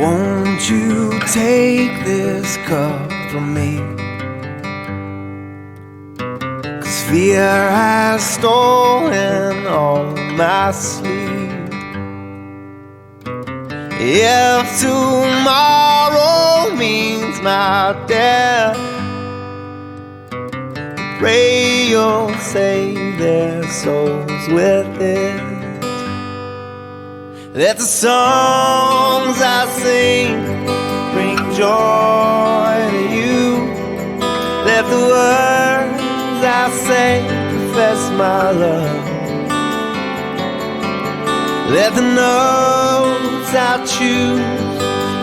Won't you take this cup from me? 'Cause fear has stolen all my sleep. If tomorrow means my death, pray you'll save their souls with it. Let the songs I sing bring joy to you. Let the words I say confess my love. Let the notes I choose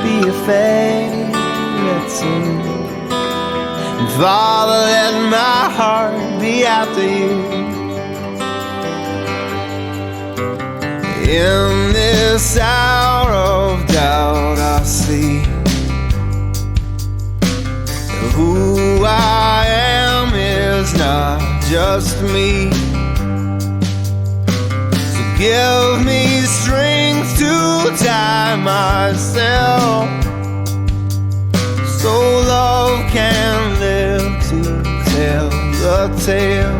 be your favorite tune. And Father, let my heart be after you. In this hour of doubt I see that who I am is not just me. So give me strength to tie myself, so love can live to tell the tale.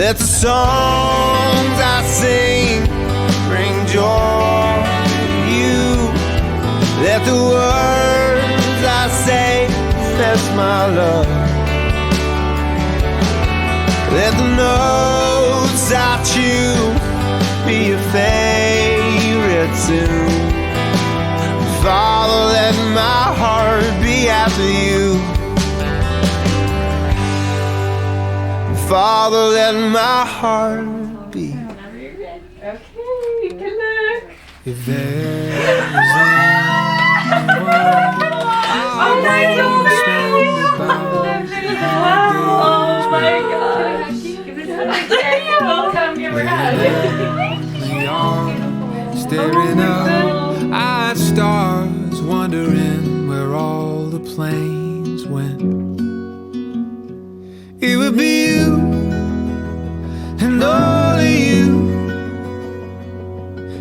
Let the songs I sing bring joy to you. Let the words I say confess my love. Let the notes I choose be your favorite tune. Father, let my heart be after you. Father, let my heart be. Whenever you're ready. Okay, good luck. If there's anyone Oh my God! Oh my God! Welcome, give her a hug. we are staring up at stars, wondering where all the planes went. It would be you and only you.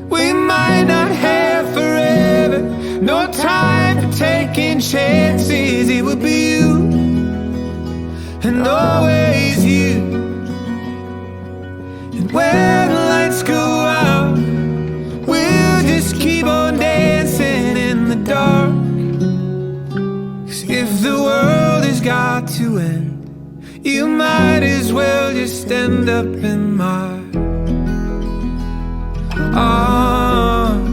We might not have forever, no time for taking chances. It would be you and always you. And when the lights go out, we'll just keep on dancing in the dark. 'Cause if the world has got to end, you might as well just end up in my arms.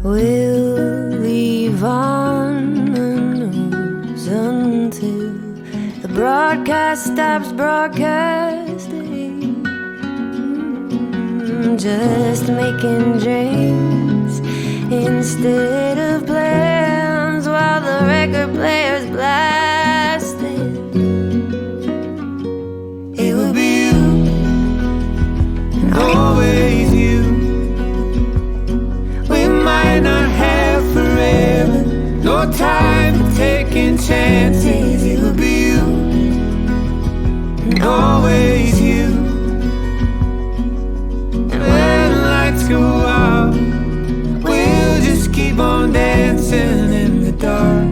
We'll leave on the news until the broadcast stops broadcasting. Just making dreams instead of plans while the record player's blasting. It will be you and Always you. We might not have forever, no time for taking chances. It will be you and always you. And when the lights go out, we'll just keep on dancing in the dark.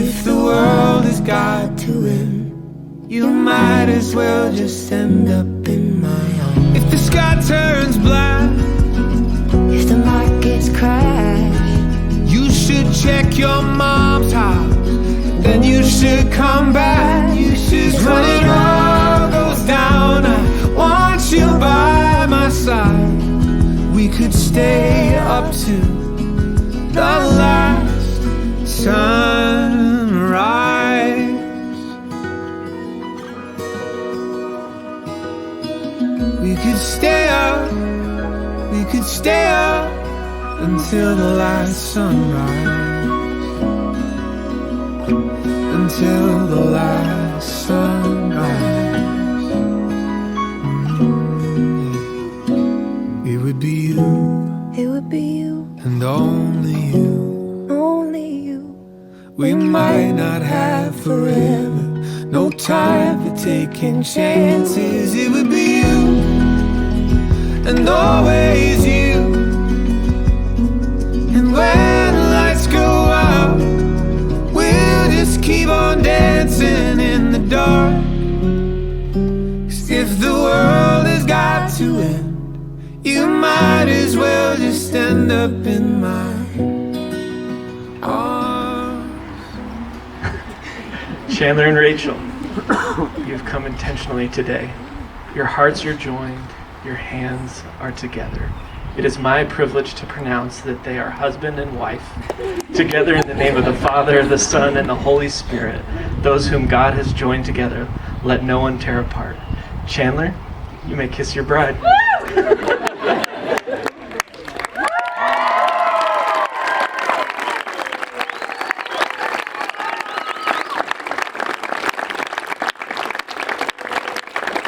If the world has got to end, you might as well just end up in my arms. If the sky turns black, if the markets crash, you should check your mom's house. Then you should come back. You should, when it all goes down, I want you by my side. We could stay up to the last sunrise. We could stay up, we could stay up until the last sunrise. Until the last sunrise. It would be you it would be you, and only you. only you. We might not have forever, No time for taking chances. It would be you, and always you. And when the lights go out, we'll just keep on dancing in the dark. 'Cause if the world has got to end, you might as well just end up in my arms. Chandler and Rachel, you've come intentionally today. Your hearts are joined, your hands are together. It is my privilege to pronounce that they are husband and wife, together in the name of the Father, the Son, and the Holy Spirit. Those whom God has joined together, let no one tear apart. Chandler, you may kiss your bride.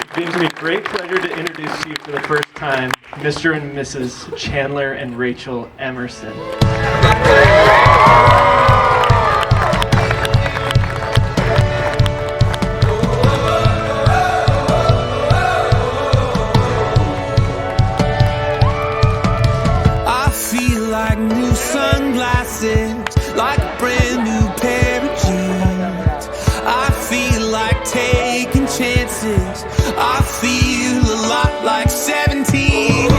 It gives me great pleasure to introduce to you for the first time, Mr. and Mrs. Chandler and Rachel Emerson. I feel like new sunglasses, like a brand new pair of jeans. I feel like taking chances. I feel a lot like 17.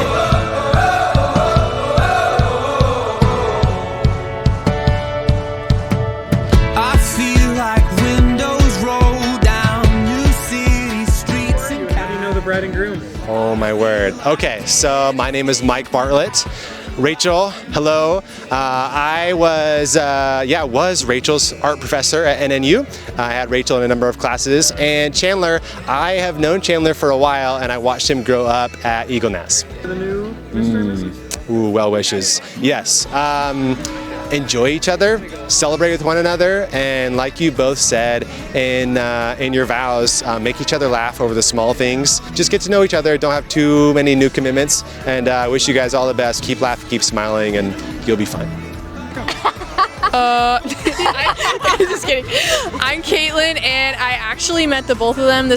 I feel like windows roll down new city streets and How do you know the bride and groom? Oh my word. Okay, so my name is Mike Bartlett. Rachel, hello. I was Rachel's art professor at NNU. I had Rachel in a number of classes. And Chandler, I have known Chandler for a while, and I watched him grow up at Eagle Nest. The new Mr. and Mrs.? Ooh, well wishes. Yes. Enjoy each other, celebrate with one another, and like you both said in your vows, make each other laugh over the small things. Just get to know each other. Don't have too many new commitments. And I wish you guys all the best. Keep laughing, keep smiling, and you'll be fine. Just kidding. I'm Caitlin, and I actually met the both of them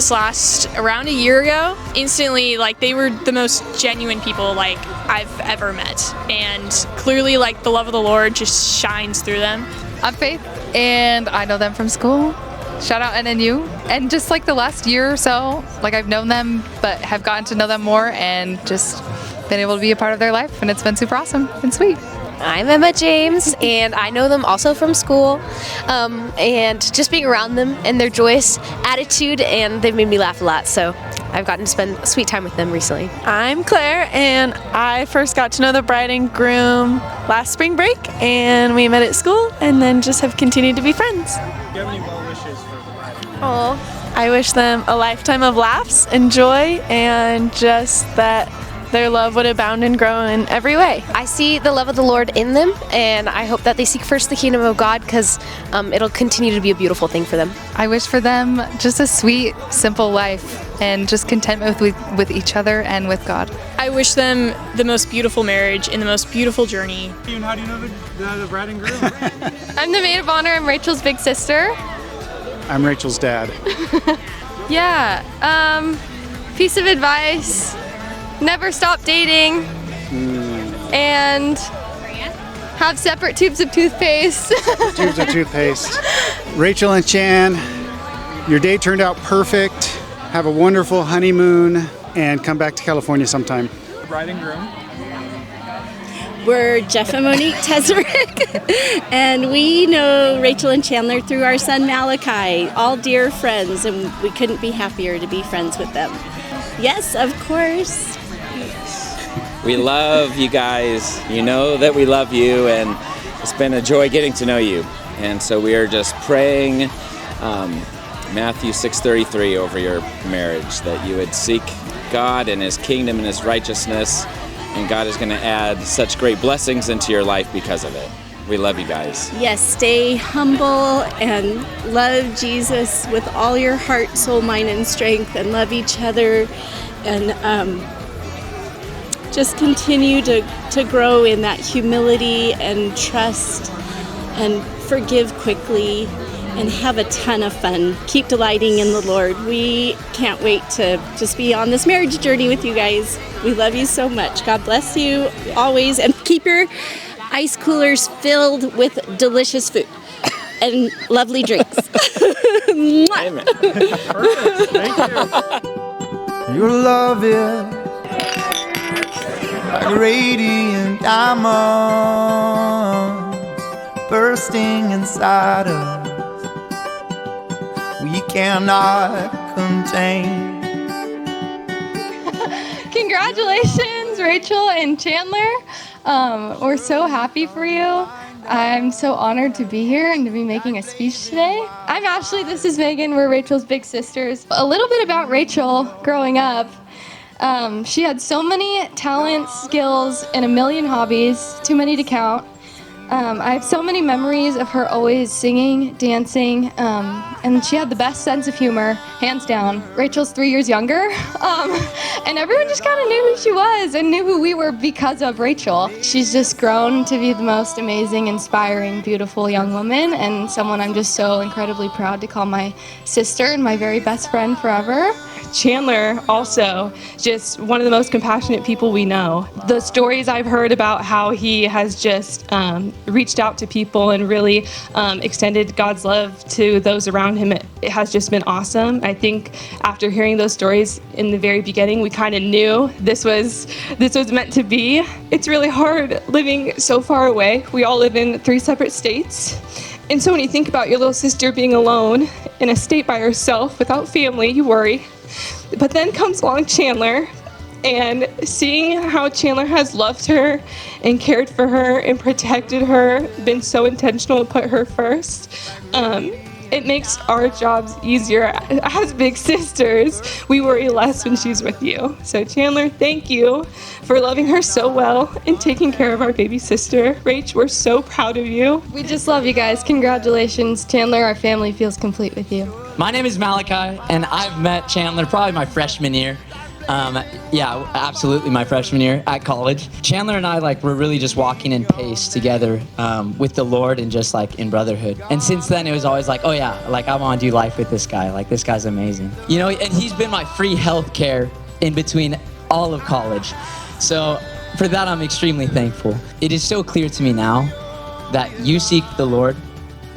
around a year ago. Instantly, like, they were the most genuine people like I've ever met, and clearly, like, the love of the Lord just shines through them. I'm Faith, and I know them from school. Shout out NNU. And just like the last year or so, like, I've known them, but have gotten to know them more and just been able to be a part of their life, and it's been super awesome and sweet. I'm Emma James, and I know them also from school, and just being around them and their joyous attitude, and they've made me laugh a lot, so I've gotten to spend a sweet time with them recently. I'm Claire, and I first got to know the bride and groom last spring break, and we met at school, and then just have continued to be friends. Do you have any well wishes for the bride? Oh, I wish them a lifetime of laughs and joy, and just that their love would abound and grow in every way. I see the love of the Lord in them, and I hope that they seek first the kingdom of God, because it'll continue to be a beautiful thing for them. I wish for them just a sweet, simple life and just contentment with each other and with God. I wish them the most beautiful marriage and the most beautiful journey. And how do you know the bride and groom? I'm the maid of honor. I'm Rachel's big sister. I'm Rachel's dad. Yeah. Piece of advice. Never stop dating. And have separate tubes of toothpaste. Tubes of toothpaste. Rachel and Chan, your day turned out perfect. Have a wonderful honeymoon and come back to California sometime. The bride and groom? We're Jeff and Monique Teserick, and we know Rachel and Chandler through our son Malachi, all dear friends, and we couldn't be happier to be friends with them. Yes, of course. We love you guys. You know that we love you, and it's been a joy getting to know you. And so we are just praying Matthew 6:33 over your marriage, that you would seek God and His kingdom and His righteousness, and God is going to add such great blessings into your life because of it. We love you guys. Yes, stay humble and love Jesus with all your heart, soul, mind, and strength, and love each other, and just continue to grow in that humility and trust and forgive quickly and have a ton of fun. Keep delighting in the Lord. We can't wait to just be on this marriage journey with you guys. We love you so much. God bless you always, and keep your ice coolers filled with delicious food and lovely drinks. Amen. Perfect. Thank you. Your love is like a radiant diamond bursting inside us. We cannot contain. Congratulations, Rachel and Chandler. We're so happy for you. I'm so honored to be here and to be making a speech today. I'm Ashley, this is Megan, we're Rachel's big sisters. A little bit about Rachel growing up. She had so many talents, skills, and a million hobbies, too many to count. I have so many memories of her always singing, dancing, and she had the best sense of humor, hands down. Rachel's 3 years younger, and everyone just kind of knew who she was and knew who we were because of Rachel. She's just grown to be the most amazing, inspiring, beautiful young woman, and someone I'm just so incredibly proud to call my sister and my very best friend forever. Chandler, also just one of the most compassionate people we know. The stories I've heard about how he has just reached out to people and really extended God's love to those around him, it has just been awesome. I think after hearing those stories in the very beginning, we kind of knew this was meant to be. It's really hard living so far away. We all live in 3 separate states. And so when you think about your little sister being alone in a state by herself without family, you worry. But then comes along Chandler, and seeing how Chandler has loved her and cared for her and protected her, been so intentional to put her first, it makes our jobs easier as big sisters. We worry less when she's with you. So Chandler, thank you for loving her so well and taking care of our baby sister. Rach, we're so proud of you. We just love you guys. Congratulations, Chandler. Our family feels complete with you. My name is Malachi, and I've met Chandler probably my freshman year. Yeah, absolutely my freshman year at college. Chandler and I were really just walking in pace together with the Lord and just in brotherhood. And since then it was always oh yeah, I want to do life with this guy. This guy's amazing. You know, and he's been my free health care in between all of college. So for that I'm extremely thankful. It is so clear to me now that you seek the Lord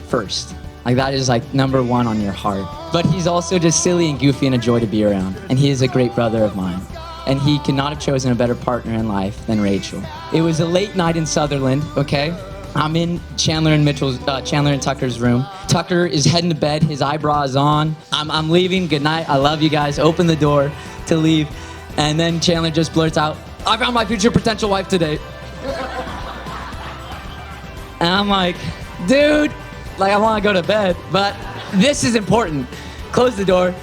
first. That is number one on your heart. But he's also just silly and goofy and a joy to be around. And he is a great brother of mine. And he could not have chosen a better partner in life than Rachel. It was a late night in Sutherland, okay? I'm in Chandler and Tucker's room. Tucker is heading to bed, his eyebrow is on. I'm leaving, good night, I love you guys. Open the door to leave. And then Chandler just blurts out, I found my future potential wife today. And I'm like, dude, I want to go to bed, but this is important. Close the door.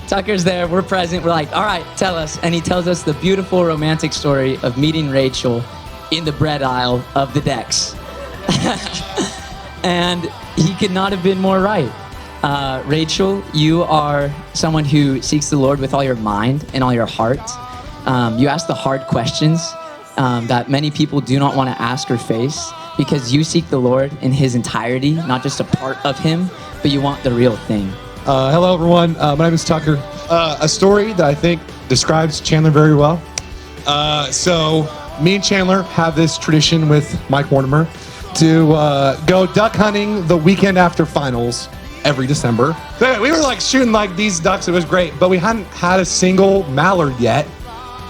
Tucker's there, we're present. We're all right, tell us. And he tells us the beautiful romantic story of meeting Rachel in the bread aisle of the Dex. And he could not have been more right. Rachel, you are someone who seeks the Lord with all your mind and all your heart. You ask the hard questions that many people do not want to ask or face, because you seek the Lord in his entirety, not just a part of him, but you want the real thing. Hello, everyone. My name is Tucker. A story that I think describes Chandler very well. So me and Chandler have this tradition with Mike Mortimer to go duck hunting the weekend after finals every December. We were shooting these ducks. It was great, but we hadn't had a single mallard yet.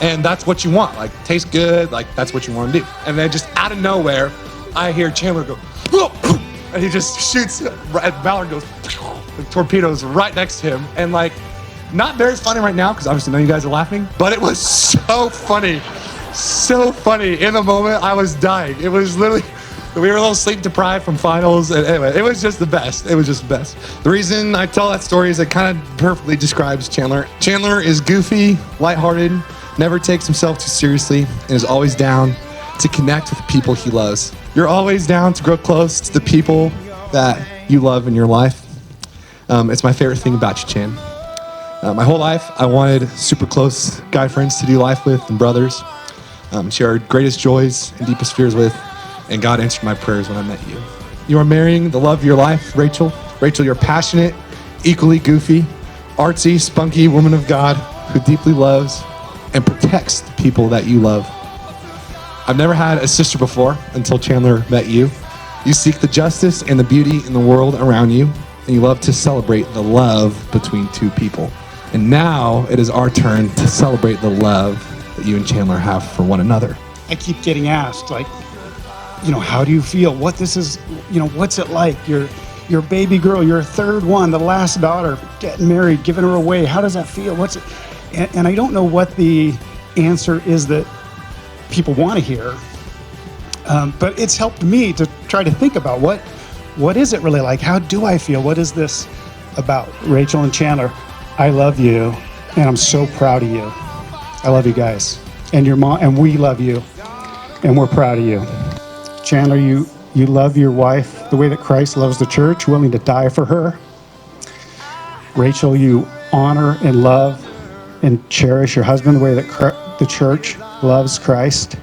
And that's what you want. Tastes good. That's what you want to do. And then just out of nowhere, I hear Chandler go, whoa, and he just shoots, and Mallard goes, the torpedoes right next to him. And not very funny right now, because obviously none of you guys are laughing, but it was so funny. So funny. In the moment, I was dying. It was literally, we were a little sleep deprived from finals. And anyway, it was just the best. It was just the best. The reason I tell that story is it kind of perfectly describes Chandler. Chandler is goofy, lighthearted, never takes himself too seriously, and is always down to connect with the people he loves. You're always down to grow close to the people that you love in your life. It's my favorite thing about you, Chan. My whole life, I wanted super close guy friends to do life with and brothers. Share our greatest joys and deepest fears with, and God answered my prayers when I met you. You are marrying the love of your life, Rachel, Rachel, you're passionate, equally goofy, artsy, spunky woman of God who deeply loves and protects the people that you love. I've never had a sister before until Chandler met you. You seek the justice and the beauty in the world around you, and you love to celebrate the love between two people. And now it is our turn to celebrate the love that you and Chandler have for one another. I keep getting asked, like, how do you feel? What this is, what's it like? Your baby girl, your third one, the last daughter, getting married, giving her away. How does that feel? What's it? And I don't know what the answer is that people want to hear, but it's helped me to try to think about what is it really like? How do I feel? What is this about? Rachel and Chandler, I love you, and I'm so proud of you. I love you guys, and your mom, and we love you, and we're proud of you. Chandler, you love your wife the way that Christ loves the church, willing to die for her. Rachel, you honor and love and cherish your husband the way that the church loves Christ.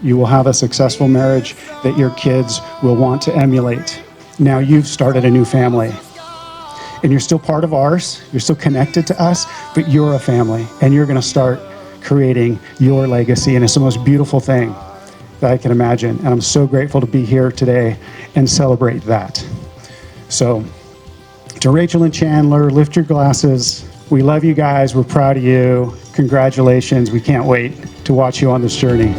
You will have a successful marriage that your kids will want to emulate. Now you've started a new family, and you're still part of ours. You're still connected to us, but you're a family, and you're going to start creating your legacy, and it's the most beautiful thing that I can imagine. And I'm so grateful to be here today and celebrate that. So to Rachel and Chandler, lift your glasses. We love you guys. We're proud of you. Congratulations. We can't wait to watch you on this journey.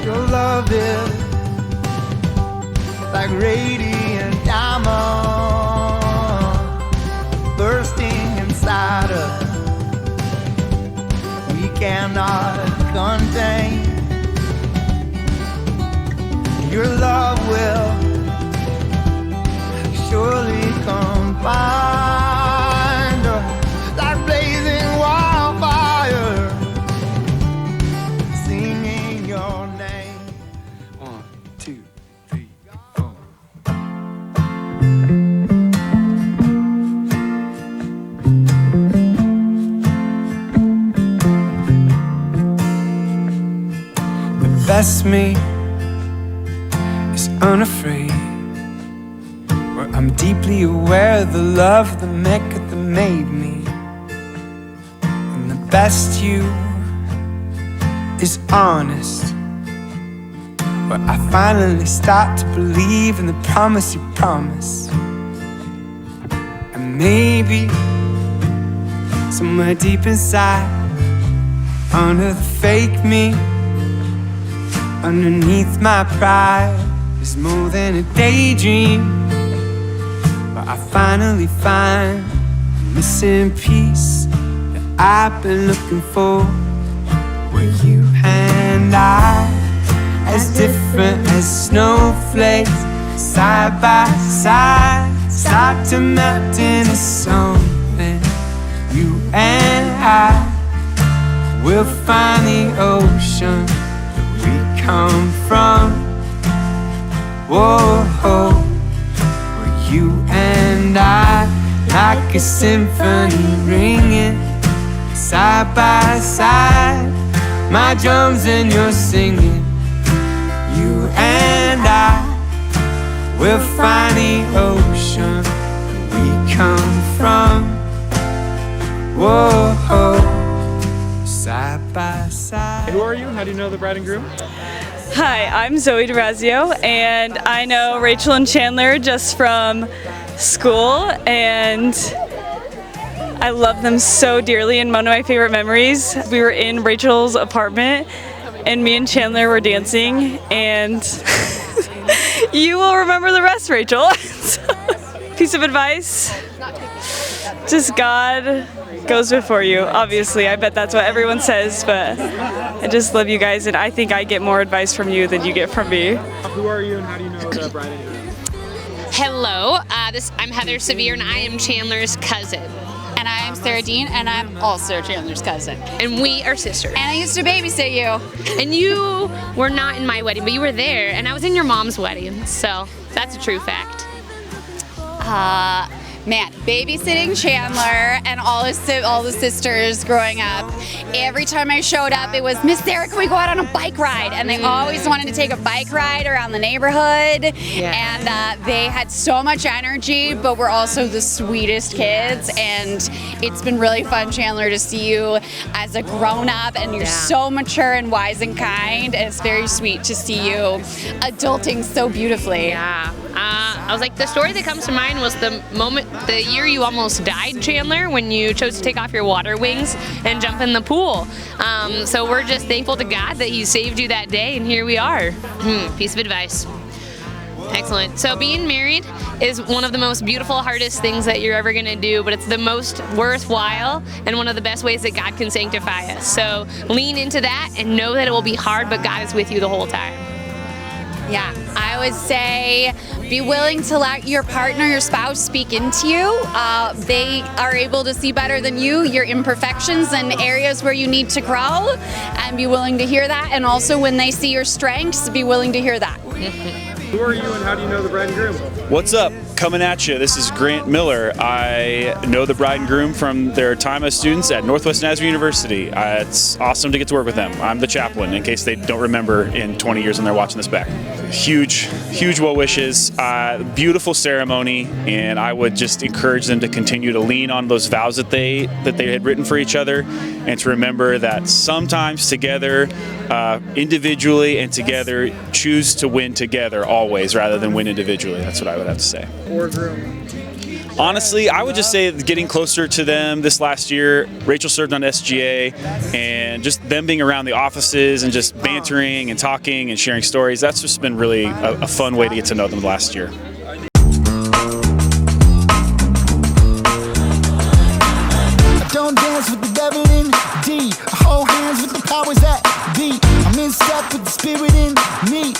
Your love is like radiant diamond bursting inside us. We cannot contain. Your love will surely combine like blazing wildfire, singing your name. 1, 2, 3, 4. The best me is unafraid, where I'm deeply aware of the love that made me. And the best you is honest, where I finally start to believe in the promise you promise. And maybe somewhere deep inside, under the fake me, underneath my pride, is more than a daydream. But I finally find the missing piece that I've been looking for. Were you and I as different as snowflakes, side by side, start to melt into something. You and I will find the ocean that we come from. Whoa, where you and I, like a symphony ringing side by side, my drums and your singing. You and I will find the ocean that we come from. Whoa, side by side. Who are you? How do you know the bride and groom? Hi, I'm Zoe DeRazio, and I know Rachel and Chandler just from school, and I love them so dearly. And one of my favorite memories, we were in Rachel's apartment, and me and Chandler were dancing, and you will remember the rest, Rachel. Piece of advice, just God goes before you. Obviously, I bet that's what everyone says, but I just love you guys, and I think I get more advice from you than you get from me. Who are you and how do you know the bride and groom? Hello, I'm Heather Sevier, and I am Chandler's cousin. And and I'm Sarah Dean, and I'm also Chandler's cousin. And we are sisters. And I used to babysit you. And you were not in my wedding, but you were there, and I was in your mom's wedding, so that's a true fact. Man, babysitting Chandler and all the sisters growing up. Every time I showed up, it was, Miss Sarah, can we go out on a bike ride? And they always wanted to take a bike ride around the neighborhood. And they had so much energy, but were also the sweetest kids. And it's been really fun, Chandler, to see you as a grown-up, and you're so mature and wise and kind. And it's very sweet to see you adulting so beautifully. Yeah. I was like, the story that comes to mind was the year you almost died, Chandler, when you chose to take off your water wings and jump in the pool. So we're just thankful to God that He saved you that day, and here we are. Piece of advice. Excellent. So being married is one of the most beautiful, hardest things that you're ever going to do, but it's the most worthwhile and one of the best ways that God can sanctify us. So lean into that and know that it will be hard, but God is with you the whole time. Yeah, I would say be willing to let your partner, your spouse, speak into you. They are able to see better than you, your imperfections and areas where you need to grow, and be willing to hear that. And also when they see your strengths, be willing to hear that. Who are you and how do you know the bride and groom? What's up? Coming at you. This is Grant Miller. I know the bride and groom from their time as students at Northwest Nazarene University. It's awesome to get to work with them. I'm the chaplain, in case they don't remember in 20 years when they're watching this back. Huge well wishes. Beautiful ceremony, and I would just encourage them to continue to lean on those vows that they had written for each other, and to remember that sometimes together, individually and together, choose to win together always rather than win individually. That's what I would have to say. Or groom? Honestly, I would just say getting closer to them this last year. Rachel served on SGA, and just them being around the offices and just bantering and talking and sharing stories, that's just been really a fun way to get to know them last year. I don't dance with the devil in D. I hold hands with the powers that be. I'm in step with the spirit in me.